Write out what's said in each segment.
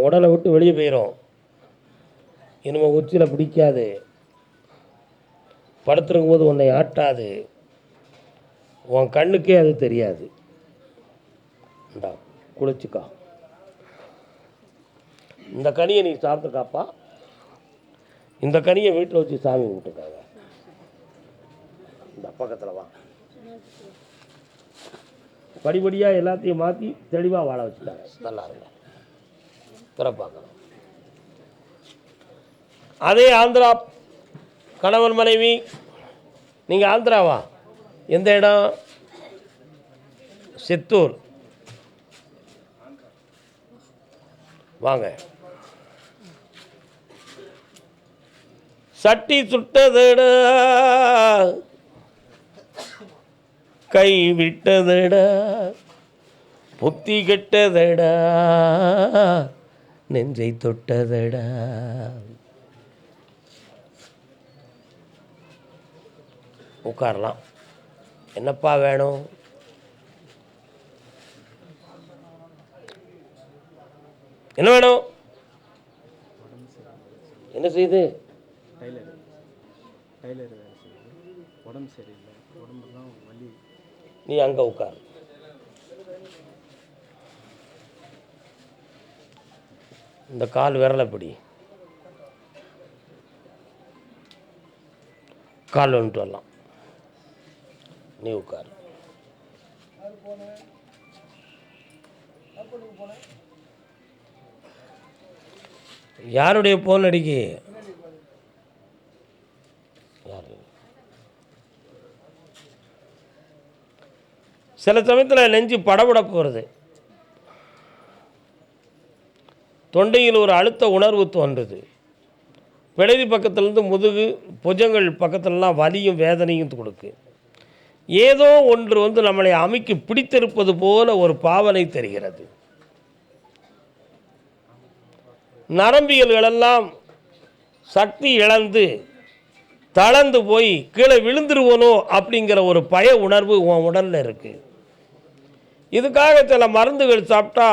உடலை விட்டு வெளியே போயிடும். இனிமேல் உச்சியில் பிடிக்காது, படுத்துருக்கும் போது உன்னை ஆட்டாது, உன் கண்ணுக்கே அது தெரியாது. இந்தா குளிச்சுக்கா, இந்த கனியை நீ சாப்பிட்டுக்காப்பா. இந்த கனியை வீட்டில் வச்சு சாமி கும்பிட்டுக்காங்க. இந்த பக்கத்தில் வா, படிப்படியாக எல்லாத்தையும் மாற்றி தெளிவாக வாழ வச்சுட்டாங்க. நல்லா இருங்க, பிறப்பாக்கணும். அதே ஆந்திரா கணவன் மனைவி. நீங்கள் ஆந்திராவா? எந்த இடம்? சித்தூர். வாங்க. சட்டி சுட்டதடா, கை விட்டதடா, புத்தி கெட்டதடா, நெஞ்சை தொட்டதடா. உட்காரலாம். என்னப்பா வேணும்? என்ன வேணும்? என்ன செய்யுது? உடம்பு சரியில்லை, உடம்புலாம் வலி. நீ அங்கே உட்கார். இந்த கால் விரலை பிடி, கால் வந்துட்டு வரலாம். நீ உட்கார். யாருடைய போன் அடிக்கு? யாரு? சில சமயத்தில் நெஞ்சு படபட போகிறது, தொண்டையில் ஒரு அழுத்த உணர்வு தோன்றுது, பிடரி பக்கத்துலேருந்து முதுகு புஜங்கள் பக்கத்துலலாம் வலியும் வேதனையும் கொடுக்கு. ஏதோ ஒன்று நம்மளை அமுக்கி பிடித்திருப்பது போல ஒரு பாவனை தெரிகிறது. நரம்பியல்களெல்லாம் சக்தி இழந்து தளர்ந்து போய் கீழே விழுந்துருவனோ அப்படிங்கிற ஒரு பய உணர்வு உன் உடலில் இருக்குது. இதுக்காக சில மருந்துகள் சாப்பிட்டா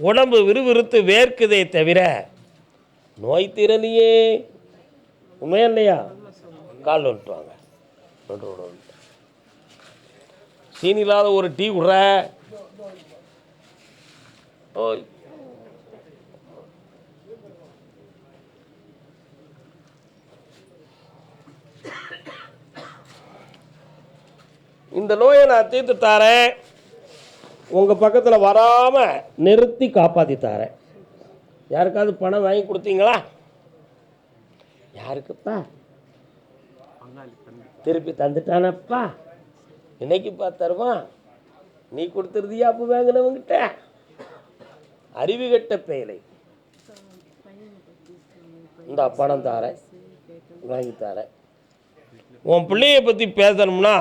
உடம்பு விறுவிறுத்து வேர்க்குதே தவிர நோய் தீரலையே. உண்மையா இல்லையா? கால் வந்துட்டுவாங்க. சீனி இல்லாத ஒரு டீ விட்ற. ஓய், இந்த நோயை நான் தீர்த்து தாரேன், உங்கள் பக்கத்தில் வராமல் நிறுத்தி காப்பாற்றி தாரேன். யாருக்காவது பணம் வாங்கி கொடுத்தீங்களா? யாருக்குப்பா? திருப்பி தந்துட்டானப்பா. இன்னைக்குப்பா தருவான். நீ கொடுத்துருதியா அப்போ வாங்கினவங்கிட்ட? அறிவு கட்ட பேலை. இந்த பணம் தாரேன், வாங்கி தாரேன். உன் பிள்ளையை பற்றி பேசணும்னா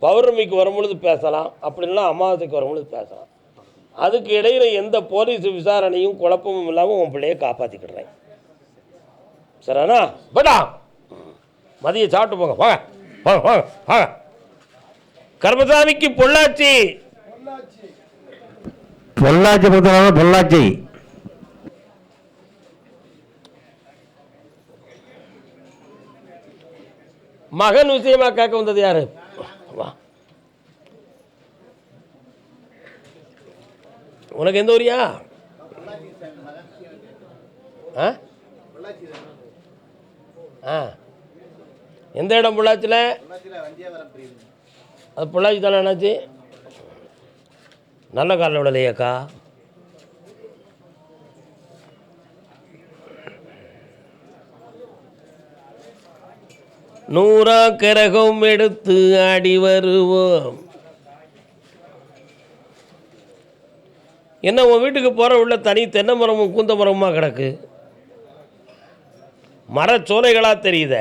பௌர்ணமிக்கு வரும்பொழுது பேசலாம், அப்படின்னா அமாவாசைக்கு வரும்பொழுது பேசலாம். அதுக்கு இடையில் எந்த போலீஸ் விசாரணையும் குழப்பமும் இல்லாமல் உன் பிள்ளையை காப்பாற்றிக்கிடுறேன். சரிண்ணா? பட்டா மதியம் சாப்பிட்டு போங்க. வாங்க வாங்க வாங்க வாங்க. கர்மசாமிக்கு பொள்ளாச்சி, பொள்ளாச்சி பொறுத்தவரை பொள்ளாச்சி. மகன் விஷயமா கேட்க வந்தது யாரு? வா. உனக்கு எந்த ஊரியா? எந்த இடம்? பொள்ளாச்சியில். அது பொள்ளாச்சி தானே? என்னாச்சு? நல்ல காலில் விடலையாக்கா? நூறா கரகம் எடுத்து ஆடி வருவோம். என்ன உன் வீட்டுக்கு போகிற உள்ள தனி தென்னை மரமும் கூந்த மரமுமா கிடக்கு? மரச்சோலைகளாக தெரியுத.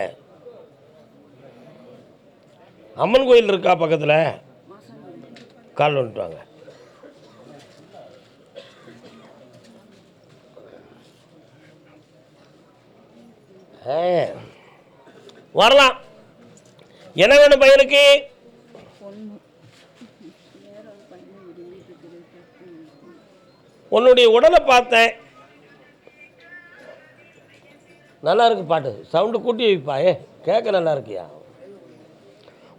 அம்மன் கோயில் இருக்கா பக்கத்தில்? கால் வந்துட்டுவாங்க. வரலாம். என்ன வேணும் பையனுக்கு? உன்னுடைய உடலை பார்த்தேன், நல்லா இருக்கு பாட்டு, சவுண்டு கூட்டி வைப்பா, கேட்க நல்லா இருக்கியா.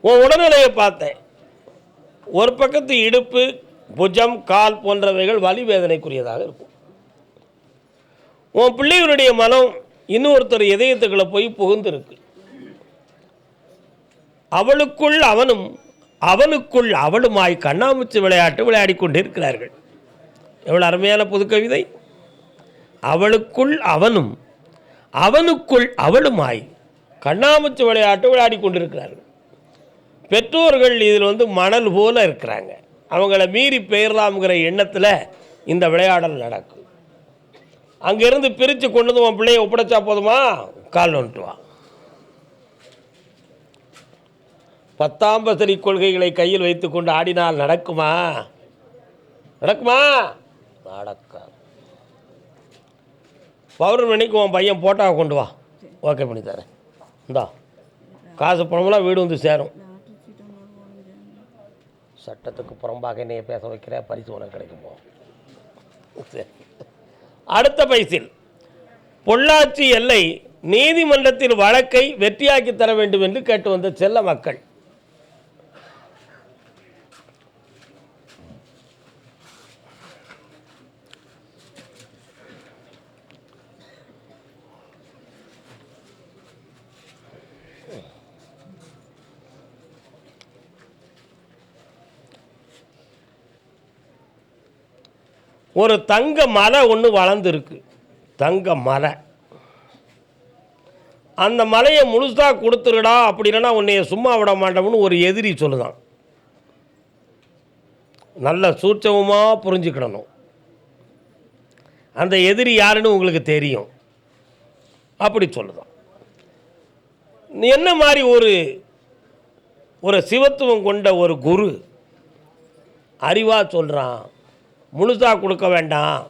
உன் உடல்நிலையை பார்த்தேன், ஒரு பக்கத்து இடுப்பு, புஜம், கால் போன்றவைகள் வலி வேதனைக்குரியதாக இருக்கும். உன் பிள்ளைகளுடைய மனம் இன்னொருத்தர் இதயத்துக்குள்ளே போய் புகுந்திருக்கு. அவளுக்குள் அவனும் அவனுக்குள் அவளுமாய் கண்ணாமூச்சி விளையாட்டு விளையாடி கொண்டிருக்கிறார்கள். எவ்வளோ அருமையான புது கவிதை. அவளுக்குள் அவனும் அவனுக்குள் அவளுமாய் கண்ணாமூச்சி விளையாட்டு விளையாடி கொண்டிருக்கிறார்கள். பெற்றோர்கள் இதில் மணல் போல இருக்கிறாங்க. அவங்கள மீறி பெயரலாம்ங்கிற எண்ணத்தில் இந்த விளையாடல் நடக்கும். அங்கேருந்து பிரித்து கொண்டு வந்து உன் பிள்ளையை ஒப்படைச்சா போதுமா, கால் வந்துட்டு வா. 10ஆம் பசரி கொள்கைகளை கையில் வைத்துக்கொண்டு ஆடினால் நடக்குமா? நடக்குமா? நடக்காது. பௌர்ணமிக்கு உன் பையன் போட்டாவை கொண்டு வா, ஓகே பண்ணி தரேன். இந்தா காசு பணமெல்லாம் வீடு வந்து சேரும். சட்டத்துக்கு புறம்பாக என்னைய பேச வைக்கிற, பரிசு உனக்கு கிடைக்குமோ? சரி. அடுத்த பைசில் பொள்ளாச்சி எல்லை நீதிமன்றத்தில் வழக்கை வெற்றியாக்கி தர வேண்டும் என்று கேட்டு வந்த செல்ல மக்கள். ஒரு தங்க மலை ஒன்று வளர்ந்துருக்கு, தங்க மலை. அந்த மலையை முழுசாக கொடுத்துருடா, அப்படின்னா உன்னைய சும்மா விட மாட்டோம்னு ஒரு எதிரி சொல்லுதான். நல்ல சூட்சமமாக புரிஞ்சுக்கிடணும். அந்த எதிரி யாருன்னு உங்களுக்கு தெரியும். அப்படி சொல்லுதான். என்ன மாதிரி ஒரு சிவத்துவம் கொண்ட ஒரு குரு அறிவாக சொல்கிறான், முழுசாக கொடுக்க வேண்டாம்,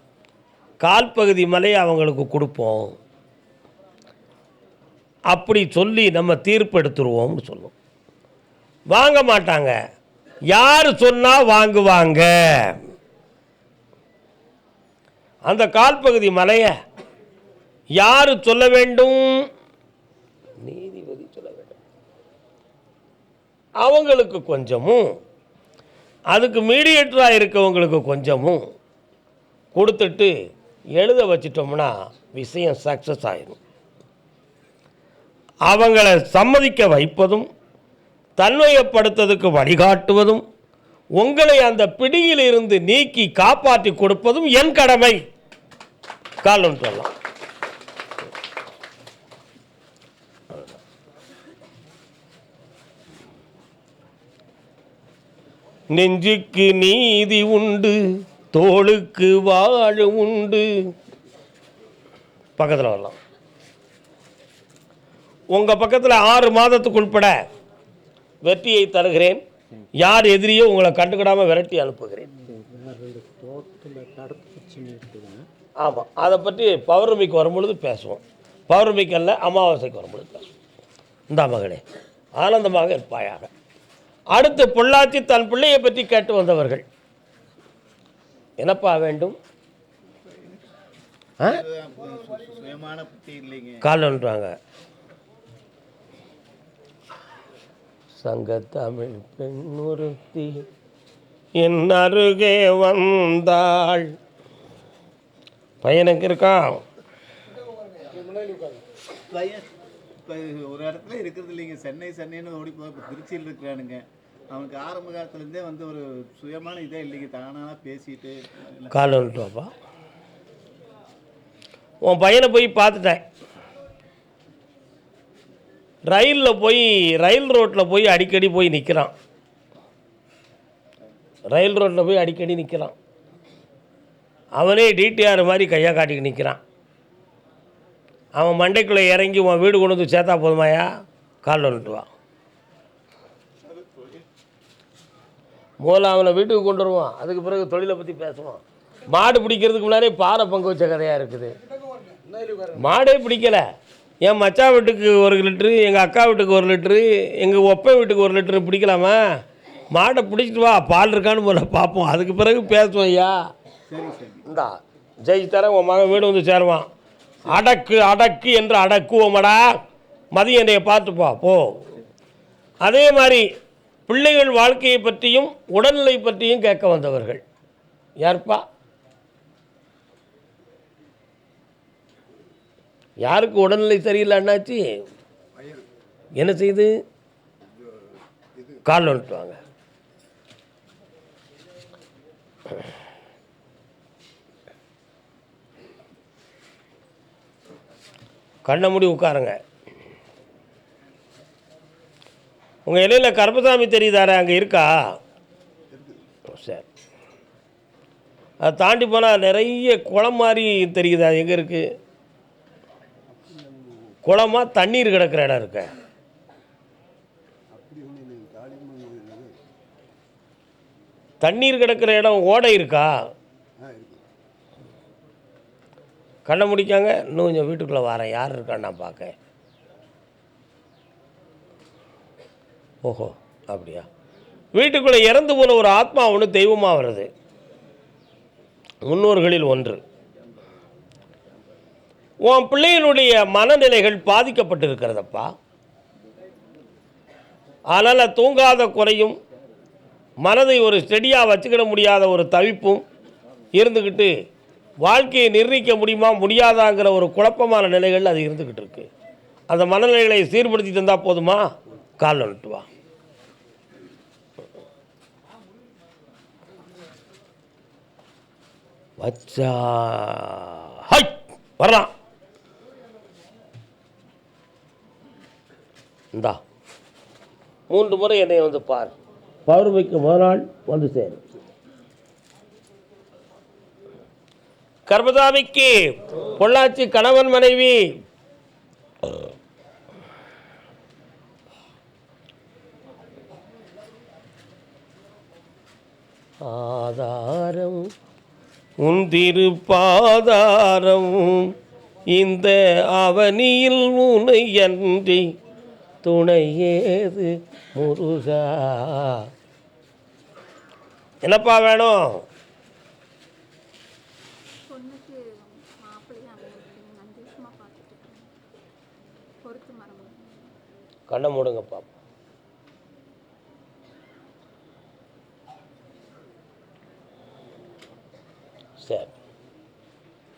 கால் பகுதி மலையை அவங்களுக்கு கொடுப்போம், அப்படி சொல்லி நம்ம தீர்ப்பு எடுத்துருவோம்னு சொல்லும். வாங்க மாட்டாங்க. யார் சொன்னால் வாங்குவாங்க? அந்த கால் பகுதி மலையை யார் சொல்ல வேண்டும்? நீதிபதி சொல்ல வேண்டும். அவங்களுக்கு கொஞ்சமும் அதுக்கு மீடியேட்டராக இருக்கவங்களுக்கு கொஞ்சமும் கொடுத்துட்டு எழுத வச்சிட்டோம்னா விஷயம் சக்ஸஸ் ஆயிடும். அவங்கள சம்மதிக்க வைப்பதும் தன்மையப்படுத்துறதுக்கு வழிகாட்டுவதும் உங்களை அந்த பிடியிலிருந்து நீக்கி காப்பாற்றி கொடுப்பதும் என் கடமை. காலம் சொல்லலாம். நெஞ்சுக்கு நீதி உண்டு, தோளுக்கு வாழ உண்டு. பக்கத்தில் வரலாம். உங்கள் பக்கத்தில் 6 மாதத்துக்குள்பட வெற்றியை தருகிறேன். யார் எதிரியோ உங்களை கண்டுக்கிடாமல் விரட்டி அனுப்புகிறேன். ஆமாம், அதை பற்றி பௌர்ணமிக்கு வரும்பொழுது பேசுவோம். பௌர்ணமிக்கு அல்ல, அமாவாசைக்கு வரும்பொழுது பேசுவோம். இந்த மகளே ஆனந்தமாக இருப்பாயாக. அடுத்து பொள்ளாச்சி தன் பிள்ளையை பற்றி கேட்டு வந்தவர்கள். என்னப்பா வேண்டும்? கால் வந்துட்டாங்க. சங்கத்தமிழ் பெண் ஒருத்தி என் அருகே வந்தாள். பையனுக்கு இருக்கான். ஒரு இடத்துல இருக்கிறது இல்லைங்க. சென்னைன்னு ஓடி போய் இப்போ திருச்சியில் இருக்கிறானுங்க. அவனுக்கு ஆரம்ப காலத்துலேருந்தே ஒரு சுயமான இதே இல்லைங்க. தானாக பேசிட்டு கால் வந்துட்டோப்பா. உன் பையனை போய் பார்த்துட்டேன். ரயில் ரோட்டில் போய் அடிக்கடி போய் நிற்கிறான். ரயில் ரோட்டில் போய் அடிக்கடி நிற்கிறான். அவனே டிடிஆர் மாதிரி கையாக காட்டிக்கு நிற்கிறான். அவன் மண்டைக்குள்ளே இறங்கி உன் வீடு கொண்டு வந்து சேர்த்தா போதுமாயா? கால் வந்துட்டு வா. முதல்ல அவனை வீட்டுக்கு கொண்டு வருவான். அதுக்கு பிறகு தொழிலை பற்றி பேசுவான். மாடு பிடிக்கிறதுக்கு முன்னாடியே பாறை பங்கு வச்ச கதையாக இருக்குது. மாடே பிடிக்கலை. என் மச்சா வீட்டுக்கு 1 லிட்ரு, எங்கள் அக்கா வீட்டுக்கு 1 லிட்ரு, எங்கள் ஒப்பை வீட்டுக்கு 1 லிட்ரு பிடிக்கலாமா? மாடை பிடிச்சிட்டு வா, பால் இருக்கான்னு முதல்ல பார்ப்போம், அதுக்கு பிறகு பேசுவோம் ஐயா. சரி சரி. இந்தா ஜெயிச்சு தரேன், உன் மகன் வீடு வந்து சேருவான். அடக்கு அடக்கு என்று அடக்குவோமடா, மதியம் என்னைய பார்த்துப்பா போ. அதே மாதிரி பிள்ளைகள் வாழ்க்கையை பற்றியும் உடல்நிலை பற்றியும் கேட்க வந்தவர்கள் யாருப்பா? யாருக்கு உடல்நிலை சரியில்லை அண்ணாச்சி? என்ன செய்யுது? கால் வந்துட்டுவாங்க. கண்ணை மூடி உட்காருங்க. உங்கள் இலையில் கருப்பசாமி தெரியுதாரே, அங்கே இருக்கா? சரி. அதை தாண்டி போனால் நிறைய குளம் மாதிரி தெரியுது. அது எங்கே இருக்குது? குளமா தண்ணீர் கிடக்கிற இடம் இருக்க? தண்ணீர் கிடக்கிற இடம் ஓடை இருக்கா? கண்ணை முடிக்காங்க. இன்னும் கொஞ்சம் வீட்டுக்குள்ளே வரேன், யார் இருக்கான்னு நான் பார்க்க. ஓஹோ, அப்படியா? வீட்டுக்குள்ளே இறந்து போன ஒரு ஆத்மா ஒன்று தெய்வமாக வருது, முன்னோர்களில் ஒன்று. உன் பிள்ளையினுடைய மனநிலைகள் பாதிக்கப்பட்டிருக்கிறதப்பா. அதனால் தூங்காத குறையும், மனதை ஒரு ஸ்டெடியாக வச்சுக்கிட முடியாத ஒரு தவிப்பும் இருந்துக்கிட்டு வாழ்க்கையை நிர்ணயிக்க முடியுமா முடியாதாங்கிற ஒரு குழப்பமான நிலைகள் அது இருந்துக்கிட்டு இருக்கு. அந்த மனநிலைகளை சீர்படுத்தி தந்தால் போதுமா? கால் வந்துட்டு வா. வச்சா ஹை வரலாம். இந்தா 3 முறை என்னை வந்து பார். பௌர்ணமிக்கு மறுநாள் வந்து சேரும். கர்மசாமிக்கு பொள்ளாச்சி கணவன் மனைவி ஆதாரம் உன் திருப்பாதாரம், இந்த அவனியில் உனை அன்றி துணையேது முருகா. என்னப்பா வேணும்? கண்ணை மூடுங்கப்பா. சரி.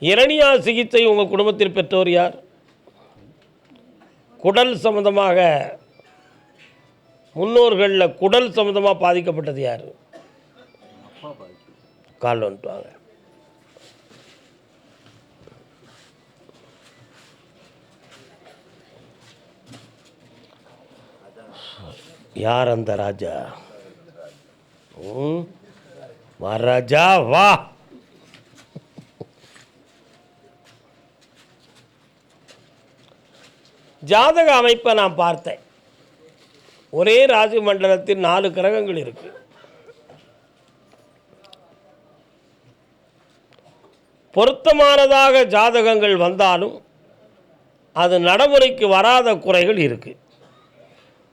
இரணியா சிகிச்சை உங்கள் குடும்பத்தில் பெற்றோர் யார்? குடல் சம்பந்தமாக முன்னோர்களில் குடல் சம்பந்தமாக பாதிக்கப்பட்டது யார்? கால் வந்துட்டுவாங்க. யார் அந்த ராஜா? வா ராஜா வா. ஜாதக அமைப்பை நான் பார்த்தேன். ஒரே ராசி மண்டலத்தில் 4 கிரகங்கள் இருக்கு. பொருத்தமானதாக ஜாதகங்கள் வந்தாலும் அது நடைமுறைக்கு வராத குறைகள் இருக்கு.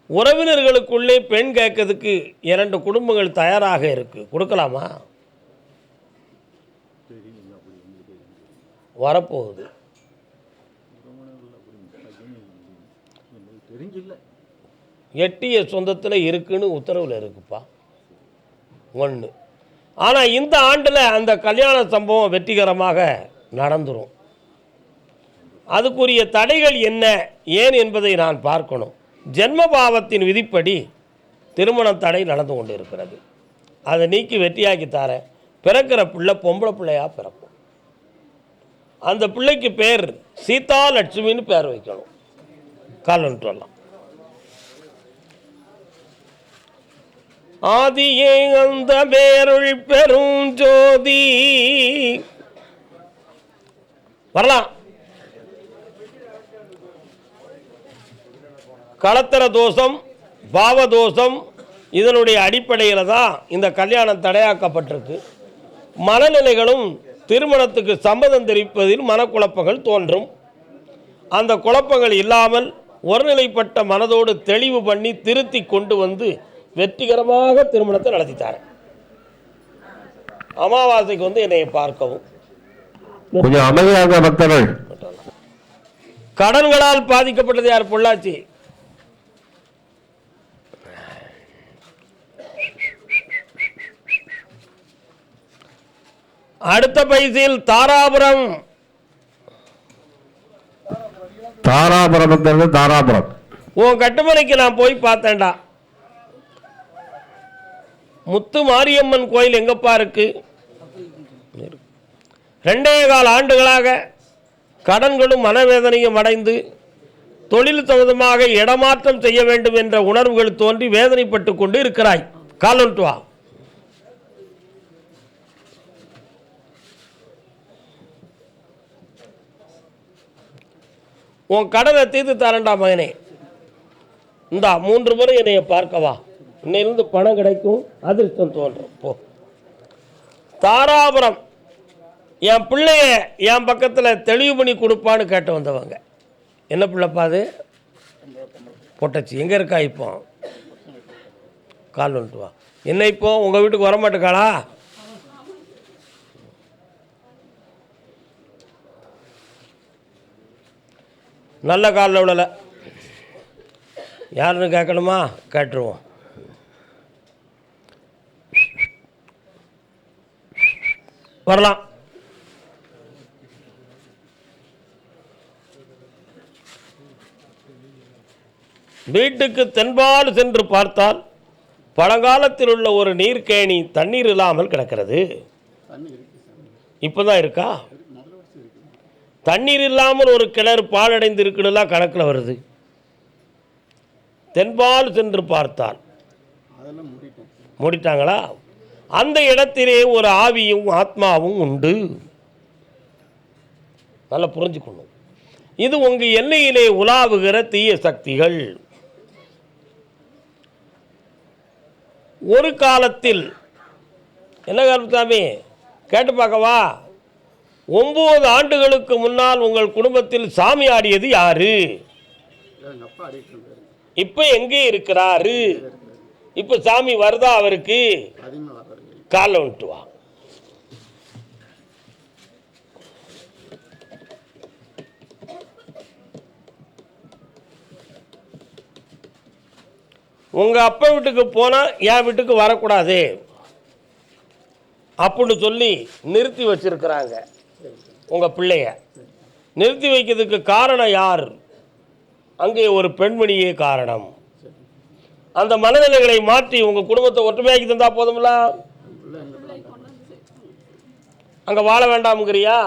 உறவினர்களுக்குள்ளே பெண் கேட்கறதுக்கு 2 குடும்பங்கள் தயாராக இருக்கு. கொடுக்கலாமா? வரப்போகுது. எட்டிய சொந்தத்தில் இருக்குன்னு உத்தரவில் இருக்குப்பா. 1. ஆனால் இந்த ஆண்டில் அந்த கல்யாண சம்பவம் வெற்றிகரமாக நடந்துடும். அதுக்குரிய தடைகள் என்ன ஏன் என்பதை நான் பார்க்கணும். ஜென்மபாவத்தின் விதிப்படி திருமணம் தடை நடந்து கொண்டு இருக்கிறது. அதை நீக்கி வெற்றியாக்கி தரேன். பிறக்கிற பிள்ளை பொம்பளை பிள்ளையாக பிறக்கும். அந்த பிள்ளைக்கு பேர் சீதா லட்சுமின்னு பேர் வைக்கணும். கால் வந்துட்டு வரலாம். ஆதியே அந்த பேருள் பெரும் ஜோதி வரலாம். களத்திர தோஷம், பாவதோஷம், இதனுடைய அடிப்படையில் தான் இந்த கல்யாணம் தடையாக்கப்பட்டிருக்கு. மனநிலைகளும் திருமணத்துக்கு சம்மதம் தெரிவிப்பதில் மனக்குழப்பங்கள் தோன்றும். அந்த குழப்பங்கள் இல்லாமல் ஒருநிலைப்பட்ட மனதோடு தெளிவு பண்ணி திருத்தி கொண்டு வந்து வெற்றிகரமாக திருமணத்தை நடத்தித்தார். அமாவாசைக்கு வந்து என்னை பார்க்கவும். கொஞ்சம் அமைதியாக பக்தர்கள். கடன்களால் பாதிக்கப்பட்டது யார்? பொள்ளாச்சி. அடுத்த பைசில் தாராபுரம். தாராபுரம் பக்தர்கள். தாராபுரம். உன் கட்டுமனைக்கு நான் போய் பார்த்தேன்டா. முத்து மாரியம்மன் கோயில் எங்கப்பா இருக்கு? 2.25 ஆண்டுகளாக கடன்களும் மனவேதனையும் அடைந்து தொழில் சம்பந்தமாக இடமாற்றம் செய்ய வேண்டும் என்ற உணர்வுகள் தோன்றி வேதனைப்பட்டு கொண்டு இருக்கிறாய். காலொன்று வா. உன் கடனை தீர்த்து தரேன்டா மகனே. இந்தா 3 முறை என்னைய பார்க்கவா. இன்னையிலிருந்து பணம் கிடைக்கும், அதிர்ஷ்டம் தோன்றும். போ. தாராபுரம். என் பிள்ளைய என் பக்கத்தில் தெளிவு பண்ணி கொடுப்பான்னு கேட்டு வந்தவங்க. என்ன பிள்ளைப்பா அது? பொட்டச்சி. எங்கே இருக்கா இப்போ? கால் வந்துட்டு வா. என்ன இப்போ உங்கள் வீட்டுக்கு வரமாட்டுக்காளா? நல்ல காலில் விடலை. யாருன்னு கேட்கணுமா? கேட்டுருவோம். வரலாம். வீட்டுக்கு தென்பால் சென்று பார்த்தால் பழங்காலத்தில் உள்ள ஒரு நீர்க்கேணி தண்ணீர் இல்லாமல் கிடக்கிறது. இப்போதான் இருக்கா? தண்ணீர் இல்லாமல் ஒரு கிணறு பாலடைந்து இருக்குன்னுலாம் கணக்கில் வருது. தென்பால் சென்று பார்த்தால் மூடிட்டாங்களா? அந்த இடத்திலே ஒரு ஆவியும் ஆத்மாவும் உண்டு. நல்லா புரிஞ்சுக்கணும். இது உங்கள் எல்லையிலே உலாவுகிற தீய சக்திகள். ஒரு காலத்தில் என்ன கருப்புசாமி கேட்டு பார்க்கவா? 9 ஆண்டுகளுக்கு முன்னால் உங்கள் குடும்பத்தில் சாமி ஆடியது யாரு? இப்ப எங்கே இருக்கிறாரு? இப்ப சாமி வருதா அவருக்கு? காலைல வந்துட்டு வா. உங்க அப்பா வீட்டுக்கு போனா என் வீட்டுக்கு வரக்கூடாது அப்படின்னு சொல்லி நிறுத்தி வச்சிருக்கிறாங்க. உங்க பிள்ளைய நிறுத்தி வைக்கிறதுக்கு காரணம் யார்? அங்கே ஒரு பெண்மணியே காரணம். அந்த மனநிலைகளை மாற்றி உங்க குடும்பத்தை ஒற்றுமையாக்கி தந்தா போதும்ல. அங்க வாழ வேண்டாம்ங்கிறியா?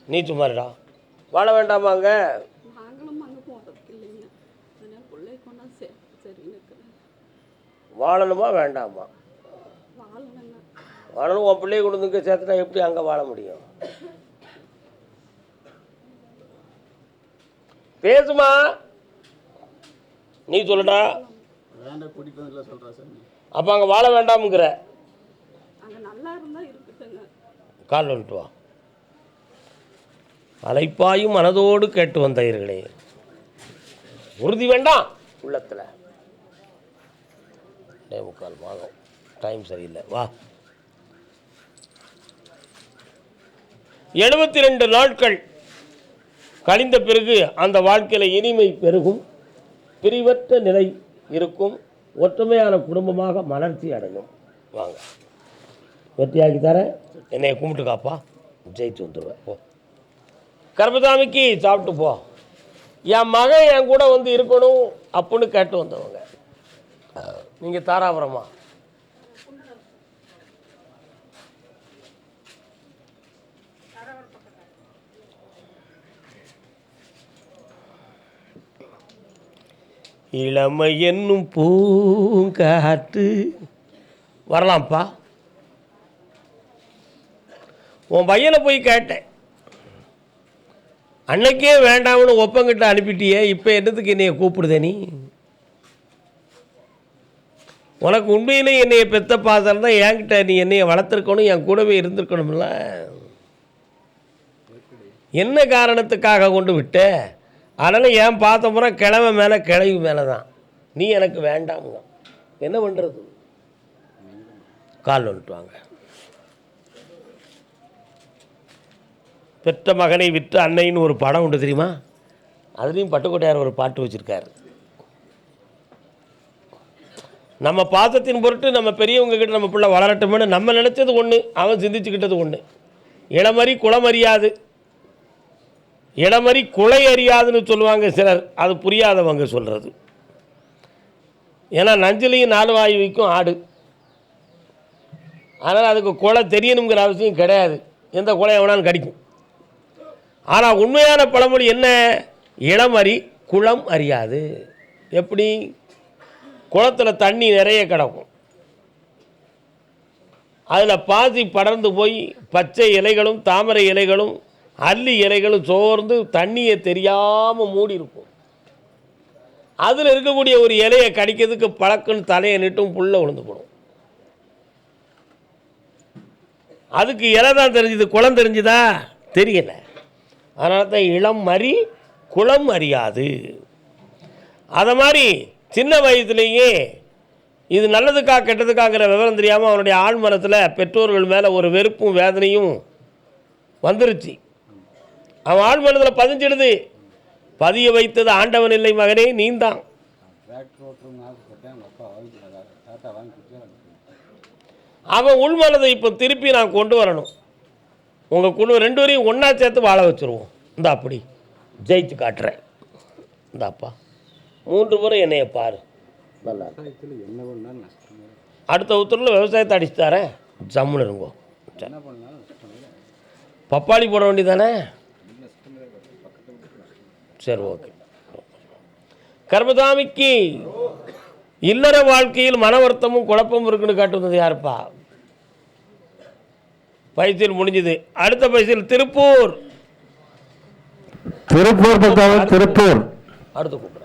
நீ சும்மாடா. வாழ வேண்டாமாங்க? வாழணுமா வேண்டாமா? வாழணும். உன் பிள்ளைய கொண்டு வந்து சேர்த்துட்டா எப்படி அங்கே வாழ முடியும்? பேசுமா. நீ சொல்லுடா. அப்போ அங்கே வாழ வேண்டாம்ங்கிற. கால் வந்துட்டு வா. அலைப்பாயும் மனதோடு கேட்டு வந்தீர்களே, உறுதி வேண்டாம் உள்ளத்தில். 3/4 மாதம் டைம் சரியில்லை. வா. 72 நாட்கள் கழிந்த பிறகு அந்த வாழ்க்கையில் இனிமை பெருகும், பிரிவற்ற நிலை இருக்கும், ஒற்றுமையான குடும்பமாக மலர்ச்சி அடையும். வாங்க, வெற்றியாக்கி தரேன். என்னைய கும்பிட்டு காப்பா, ஜெயிச்சு வந்துடுவேன். போ. கருப்பசாமிக்கு சாப்பிட்டு போ. என் மகன் என் கூட வந்து இருக்கணும் அப்படின்னு கேட்டு வந்தவங்க. நீங்கள் தாராபுரமா? இளமை என்னும் பூங்காற்று. வரலாம்ப்பா. உன் பையனை போய் கேட்டேன். அன்னைக்கே வேண்டாம்னு ஒப்பங்கிட்ட அனுப்பிட்டியே, இப்போ என்னத்துக்கு என்னைய கூப்பிடுதே நீ? உனக்கு உண்மையிலே என்னைய பெத்த பாசம் தான் என்கிட்ட நீ என்னைய வளர்த்துருக்கணும், என் கூடவே இருந்திருக்கணும்ல. என்ன காரணத்துக்காக கொண்டு விட்ட? அதனால் என் பார்த்த முறை கிழமை மேலே கிழவி மேலே தான். நீ எனக்கு வேண்டாமுங்க. என்ன பண்ணுறது? கால் வந்துட்டுவாங்க. பெற்ற மகனை விற்று அன்னைன்னு ஒரு படம் உண்டு தெரியுமா? அதுலேயும் பட்டுக்கோட்டையார் ஒரு பாட்டு வச்சுருக்காரு. நம்ம பாசத்தின் பொருட்டு நம்ம பெரியவங்க கிட்ட நம்ம பிள்ளை வளரட்டும்னு நம்ம நினச்சது ஒன்று, அவன் சிந்திச்சுக்கிட்டது ஒன்று. இளமறி குளம் அறியாது, இளமறி குலை அறியாதுன்னு சொல்லுவாங்க சிலர், அது புரியாதவங்க சொல்கிறது. ஏன்னா நஞ்சிலையும் 4 வாய் வைக்கும் ஆடு. அதனால் அதுக்கு குலை தெரியணுங்கிற அவசியம் கிடையாது, எந்த குலை எவனாலும் கடிக்கும். ஆனால் உண்மையான பழமொழி என்ன? இளமறி குளம் அறியாது. எப்படி? குளத்தில் தண்ணி நிறைய கிடக்கும், அதில் பாசி படர்ந்து போய் பச்சை இலைகளும் தாமரை இலைகளும் அல்லி இலைகளும் சோர்ந்து தண்ணியை தெரியாமல் மூடி இருக்கும். அதில் இருக்கக்கூடிய ஒரு இலையை கடிக்கிறதுக்கு பழக்குன்னு தலையை நிட்டும் புல்ல விழுந்து போடும். அதுக்கு இலை தான் தெரிஞ்சுது, குளம் தெரிஞ்சுதா? தெரியலை. அதனால தான் இளம் மறி குளம் அறியாது. அதை மாதிரி சின்ன வயசுலேயே இது நல்லதுக்கா கெட்டதுக்காங்கிற விவரம் தெரியாமல் அவனுடைய ஆழ்மனத்தில் பெற்றோர்கள் மேலே ஒரு வெறுப்பும் வேதனையும் வந்துருச்சு. அவன் ஆழ்மனத்தில் பதிஞ்சிடுது. பதிய வைத்தது ஆண்டவன் இல்லை மகனே, நீந்தான். அவன் உள்மனதை இப்போ திருப்பி நான் கொண்டு வரணும். உங்கள் குழு 2 பேரையும் ஒன்றா சேர்த்து வாழ வச்சுருவோம். இந்த அப்படி ஜெயிச்சு காட்டுறேன். இந்தாப்பா 3 முறை என்னைய பாரு. நல்லா அடுத்த உத்தரவில் விவசாயத்தை அடிச்சு தரேன், ஜம்முன்னு இருங்கோ. பப்பாளி போட வேண்டியதானே? சரி, ஓகே. கர்மசாமிக்கு இல்லற வாழ்க்கையில் மன வருத்தமும் குழப்பமும் இருக்குன்னு காட்டுவது யாருப்பா? பைசில் முடிஞ்சது. அடுத்த பைசில் திருப்பூர். திருப்பூர் திருப்பூர் அடுத்து கூப்பிடுறேன்.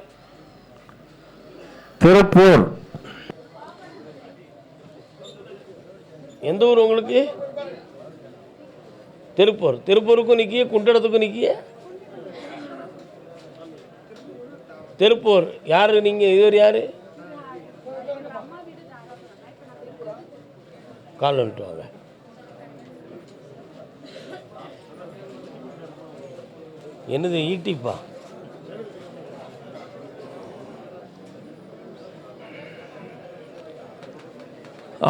திருப்பூர் எந்த ஊர் உங்களுக்கு? திருப்பூர். திருப்பூருக்கும் நிற்கிய, குண்டடத்துக்கும் நிற்கிய. திருப்பூர் யார் நீங்கள்? இதுவர் யார்? கால் வந்துட்டு வாங்க. என்னது ஈட்டிப்பா?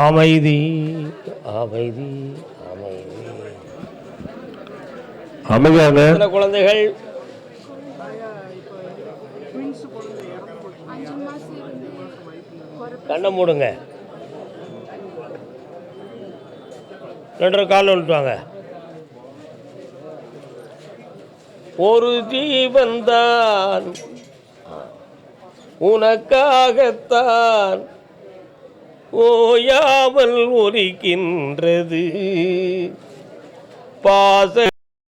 அமைதி அமைதி அமைதி. அமைதியாக குழந்தைகள் கண்ணை மூடுங்க. 2 கால் வந்துட்டுவாங்க. ஒரு ஜீவன்தான் உனக்காகத்தான் ஓயாமல் ஒலிக்கின்றது பாச